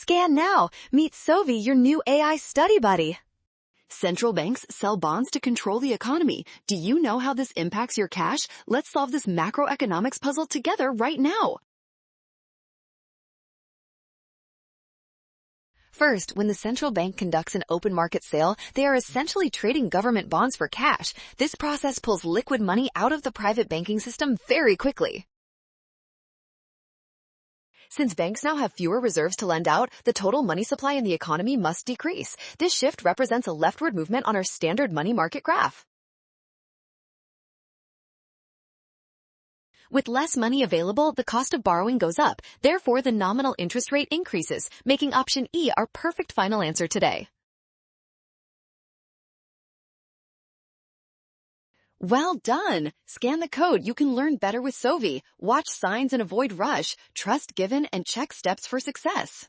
Scan now. Meet Sovi, your new AI study buddy. Central banks sell bonds to control the economy. Do you know how this impacts your cash? Let's solve this macroeconomics puzzle together right now. First, when the central bank conducts an open market sale, they are essentially trading government bonds for cash. This process pulls liquid money out of the private banking system very quickly. Since banks now have fewer reserves to lend out, the total money supply in the economy must decrease. This shift represents a leftward movement on our standard money market graph. With less money available, the cost of borrowing goes up. Therefore, the nominal interest rate increases, making option E our perfect final answer today. Well done! Scan the code. You can learn better with Sovi. Watch signs and avoid rush. Trust given and check steps for success.